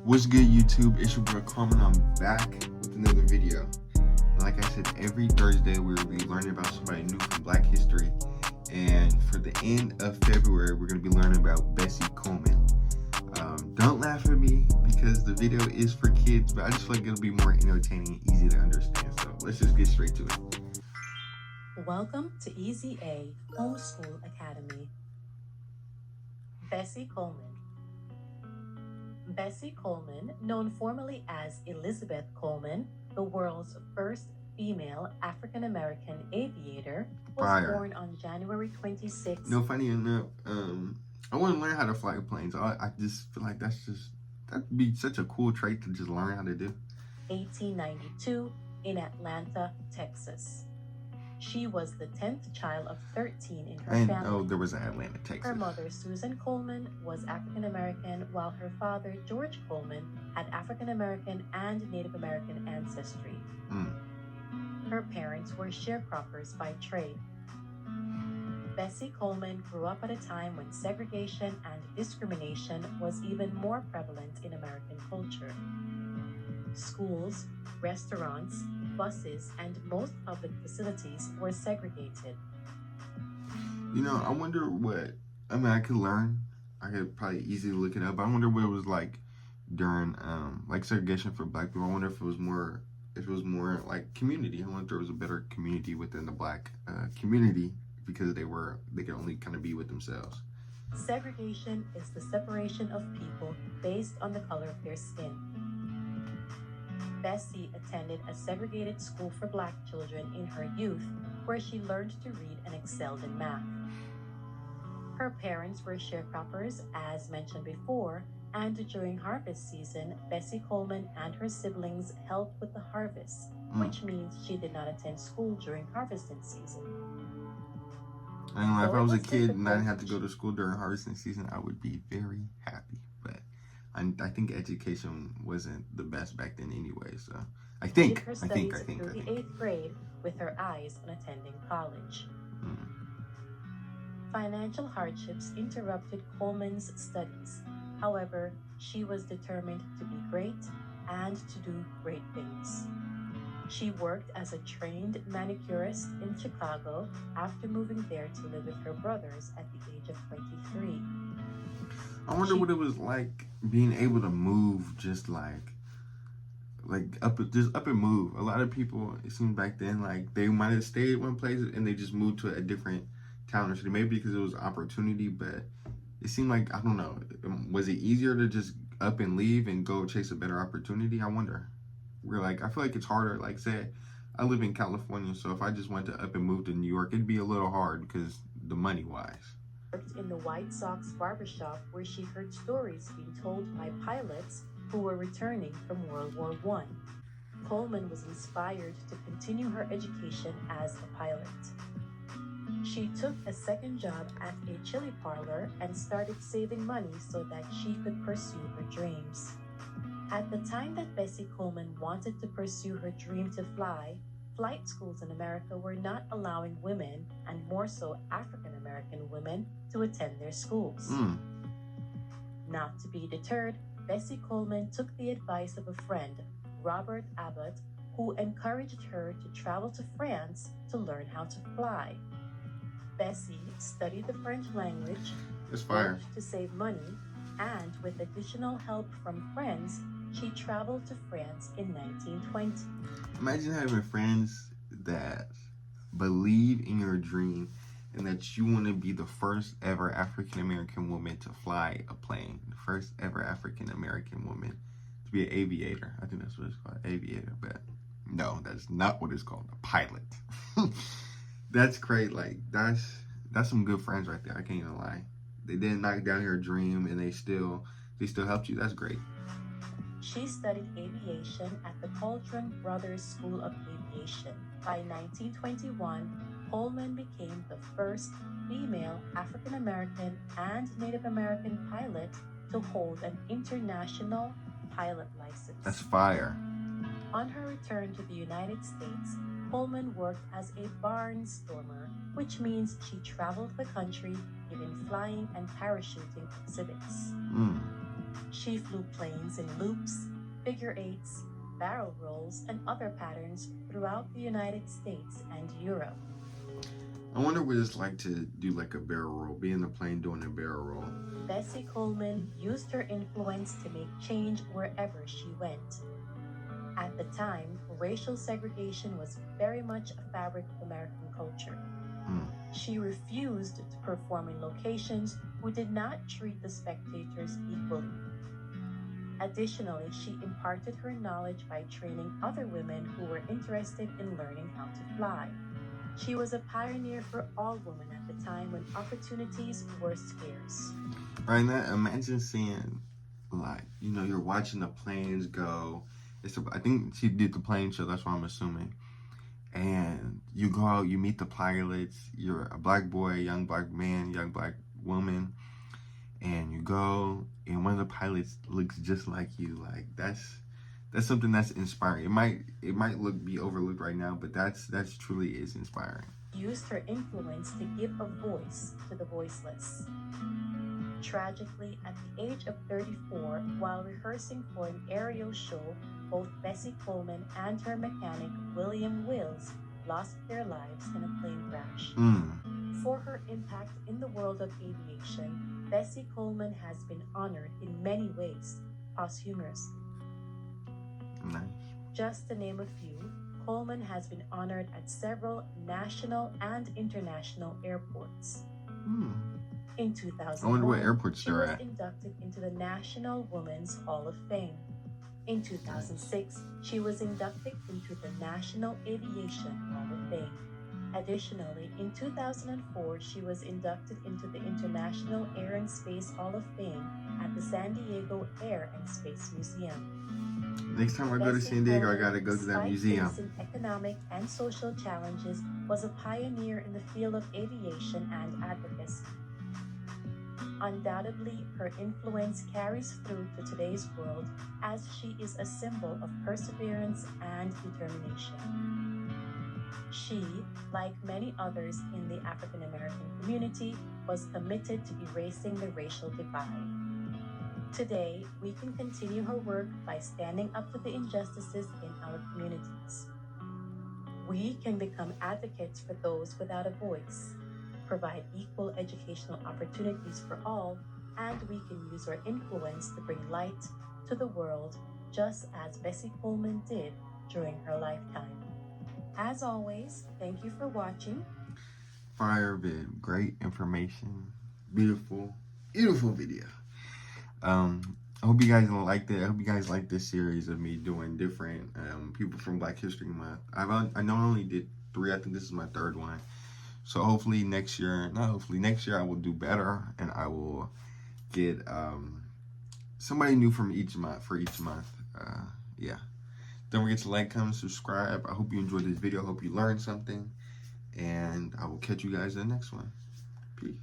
What's good, YouTube? It's your boy Carmen. I'm back with another video. And like I said, every Thursday we'll be learning about somebody new from Black history. And for the end of February, we're going to be learning about Bessie Coleman. Don't laugh at me because the video is for kids, but I just feel like it'll be more entertaining and easy to understand. So let's just get straight to it. Welcome to Easy A Homeschool Academy. Bessie Coleman. Bessie Coleman, known formally as Elizabeth Coleman, the world's first female African-American aviator, was born on January 26. No, funny enough, I want to learn how to fly planes. I just feel like that'd be such a cool trait to just learn how to do. 1892 in Atlanta, Texas. She was the 10th child of 13 in her family. Oh, there was an Atlanta, Texas. Her mother, Susan Coleman, was African-American, while her father, George Coleman, had African-American and Native American ancestry. Her parents were sharecroppers by trade. Bessie Coleman grew up at a time when segregation and discrimination was even more prevalent in American culture. Schools, restaurants, buses, and most public facilities were segregated. You know, I wonder I could learn. I could probably easily look it up. I wonder what it was like during like segregation for Black people. I wonder if it was more like community. I wonder if there was a better community within the Black community because they could only kind of be with themselves. Segregation is the separation of people based on the color of their skin. Bessie attended a segregated school for Black children in her youth, where she learned to read and excelled in math. Her parents were sharecroppers, as mentioned before, and during harvest season, Bessie Coleman and her siblings helped with the harvest, which means she did not attend school during harvesting season. I don't know, if I was a kid and I didn't have to go to school during harvesting season, I would be very happy. But I think education wasn't the best back then anyway, so I think. Through the 8th grade with her eyes on attending college. Financial hardships interrupted Coleman's studies. However, she was determined to be great and to do great things. She worked as a trained manicurist in Chicago after moving there to live with her brothers at the age of 23. I wonder what it was like being able to move just like up and move. A lot of people, it seemed back then, like they might have stayed at one place and they just moved to a different town or city. Maybe because it was opportunity, but it seemed like, I don't know, was it easier to just up and leave and go chase a better opportunity? I wonder. I feel like it's harder. Like, say, I live in California, so if I just went to up and move to New York, it'd be a little hard because the money-wise. Worked in the White Sox barbershop where she heard stories being told by pilots who were returning from World War I. Coleman was inspired to continue her education as a pilot. She took a second job at a chili parlor and started saving money so that she could pursue her dreams. At the time that Bessie Coleman wanted to pursue her dream to fly, flight schools in America were not allowing women, and more so African-American women, to attend their schools. Not to be deterred, Bessie Coleman took the advice of a friend, Robert Abbott, who encouraged her to travel to France to learn how to fly. Bessie studied the French language, worked to save money, and with additional help from friends, she traveled to France in 1920. Imagine having friends that believe in your dream and that you want to be the first ever African-American woman to fly a plane. The first ever African-American woman to be an aviator. I think that's what it's called, aviator. But no, that's not what it's called, a pilot. That's great. Like, that's some good friends right there. I can't even lie. They didn't knock down your dream and they still helped you. That's great. She studied aviation at the Coldren Brothers School of Aviation. By 1921, Coleman became the first female African-American and Native American pilot to hold an international pilot license. That's fire. On her return to the United States, Coleman worked as a barnstormer, which means she traveled the country giving flying and parachuting exhibits. She flew planes in loops, figure eights, barrel rolls, and other patterns throughout the United States and Europe. I wonder what it's like to do like a barrel roll, be in the plane doing a barrel roll. Bessie Coleman used her influence to make change wherever she went. At the time, racial segregation was very much a fabric of American culture. She refused to perform in locations who did not treat the spectators equally. Additionally, she imparted her knowledge by training other women who were interested in learning how to fly. She was a pioneer for all women at the time when opportunities were scarce. Right now, imagine seeing, like, you know, you're watching the planes go. I think she did the plane show, that's what I'm assuming. And you go out, you meet the pilots, you're a black boy, a young black man, young black woman, and you go, and one of the pilots looks just like you. Like, that's something that's inspiring. It might be overlooked right now, but that's truly is inspiring. Used her influence to give a voice to the voiceless. Tragically, at the age of 34, while rehearsing for an aerial show, both Bessie Coleman and her mechanic, William Wills, lost their lives in a plane crash. For her impact in the world of aviation, Bessie Coleman has been honored in many ways, posthumously. Nice. Just to name a few, Coleman has been honored at several national and international airports. In 2001, I wonder what airports she they're was at. inducted into the National Women's Hall of Fame. In 2006, she was inducted into the National Aviation Hall of Fame. Additionally, in 2004, she was inducted into the International Air and Space Hall of Fame at the San Diego Air and Space Museum. Next time I go to San Diego, I gotta go to that museum. Facing economic and social challenges, was a pioneer in the field of aviation and advocacy. Undoubtedly, her influence carries through to today's world as she is a symbol of perseverance and determination. She, like many others in the African American community, was committed to erasing the racial divide. Today, we can continue her work by standing up to the injustices in our communities. We can become advocates for those without a voice, provide equal educational opportunities for all, and we can use our influence to bring light to the world, just as Bessie Coleman did during her lifetime. As always, thank you for watching. Fire vid, great information, beautiful video. I hope you guys liked it. I hope you guys like this series of me doing different people from Black History Month. I not only did 3, I think this is my 3rd one. So hopefully next year I will do better, and I will get somebody new from each month for each month. Yeah. Don't forget to like, comment, subscribe. I hope you enjoyed this video. I hope you learned something, and I will catch you guys in the next one. Peace.